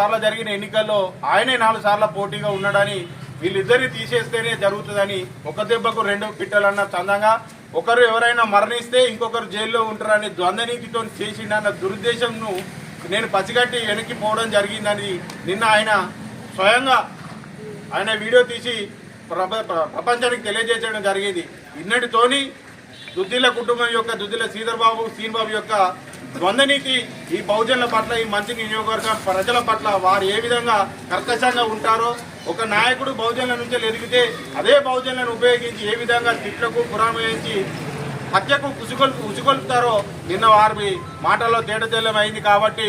సార్లు జరిగిన ఎన్నికల్లో ఆయనే 4 సార్లు పోటీగా ఉన్నాడని వీళ్ళిద్దరిని తీసేస్తేనే జరుగుతుందని ఒక దెబ్బకు 2 పిట్టలన్న చందంగా ఒకరు ఎవరైనా మరణిస్తే ఇంకొకరు జైల్లో ఉంటారని ద్వంద్వనీతితో చేసిండన్న దురుద్దేశంను నేను పసిగట్టి వెనక్కి పోవడం జరిగిందని నిన్న ఆయన స్వయంగా ఆయన వీడియో తీసి ప్రపంచానికి తెలియజేయడం జరిగింది. ఇన్నటితోని దుద్దిల కుటుంబం యొక్క దుద్దిల శ్రీధర్బాబు యొక్క ద్వంద్వనీతి ఈ బహుజనుల పట్ల ఈ మంచి నియోజకవర్గ ప్రజల పట్ల వారు ఏ విధంగా కర్కశంగా ఉంటారో ఒక నాయకుడు బహుజనుల నుంచి ఎదిగితే అదే బహుజనులను ఉపయోగించి ఏ విధంగా తిట్లకు పురాణించి హత్యకు ఉసుగొల్పుతారో నిన్న వారి మాటల్లో తేటతెల్లం అయింది. కాబట్టి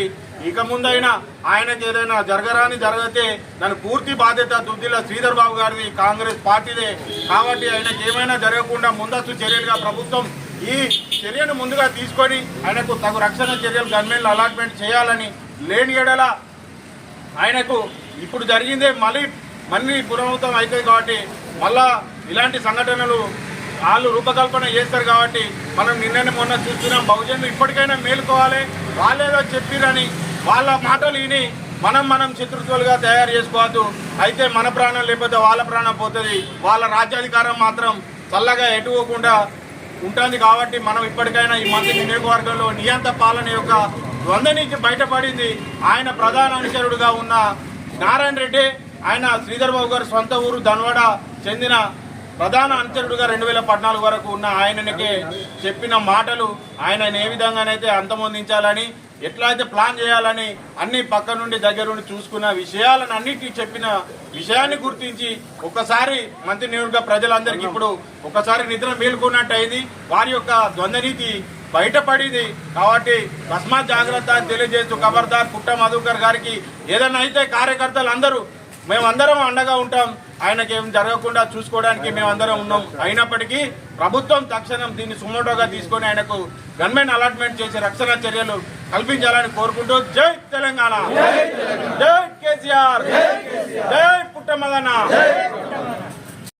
ఇక ముందైనా ఆయనకి ఏదైనా జరిగితే దాని పూర్తి బాధ్యత దుద్దిల శ్రీధర్ బాబు గారిది, కాంగ్రెస్ పార్టీదే. కాబట్టి ఆయనకి ఏమైనా జరగకుండా ముందస్తు చర్యలుగా ప్రభుత్వం ఈ చర్యను ముందుగా తీసుకొని ఆయనకు తగు రక్షణ చర్యలు గవర్నమెంట్ అలాట్మెంట్ చేయాలని, లేని ఎడల ఆయనకు ఇప్పుడు జరిగిందే మళ్ళీ పునరావృతం అవుతుంది. కాబట్టి మళ్ళా ఇలాంటి సంఘటనలు వాళ్ళు రూపకల్పన చేస్తారు. కాబట్టి మనం మొన్న చూస్తున్నాం. బహుజనులు ఇప్పటికైనా మేలుకోవాలి. వాళ్ళేదో చెప్పిరని వాళ్ళ మాటలు విని మనం శత్రుత్వాలుగా తయారు చేసుకోవద్దు. అయితే మన ప్రాణం లేకపోతే వాళ్ళ ప్రాణం పోతుంది. వాళ్ళ రాజ్యాధికారం మాత్రం చల్లగా ఎటుపోకుండా ఉంటుంది. కాబట్టి మనం ఇప్పటికైనా ఈ మంత్రి నియోజకవర్గంలో నియంత పాలన యొక్క ద్వంద్వ నుంచి బయటపడింది. ఆయన ప్రధాన అనుచరుడుగా ఉన్న నారాయణ రెడ్డి, ఆయన శ్రీధర్ బాబు గారి సొంత ఊరు ధన్వాడ చెందిన ప్రధాన అనుచరుడుగా 2014 వరకు ఉన్న ఆయనకే చెప్పిన మాటలు ఆయన ఏ విధంగానైతే అంతమొందించాలని, ఎట్లా అయితే ప్లాన్ చేయాలని అన్ని పక్క నుండి దగ్గర నుండి చూసుకున్న విషయాలను అన్నిటి చెప్పిన విషయాన్ని గుర్తించి ఒక్కసారి మంత్రి నియోజక ప్రజలందరికీ ఇప్పుడు ఒకసారి నిద్ర మేలుకున్నట్టు అయింది. వారి యొక్క ద్వంద్వనీతి బయటపడింది. కాబట్టి తస్మాత్ జాగ్రత్త అని తెలియజేస్తూ ఖబర్దార్ పుట్ట మధుకర్ గారికి ఏదైనా అయితే కార్యకర్తలు అందరూ మేమందరం అండగా ఉంటాం. ఆయనకి ఏం జరగకుండా చూసుకోవడానికి మేమందరం ఉన్నాం. అయినప్పటికీ ప్రభుత్వం తక్షణం దీన్ని సుమోటోగా తీసుకొని ఆయనకు గన్మెన్ అలాట్మెంట్ చేసి రక్షణ చర్యలు కల్పించాలని కోరుకుంటూ జై తెలంగాణ, జై కేసీఆర్, జై పుట్ట మదన్న.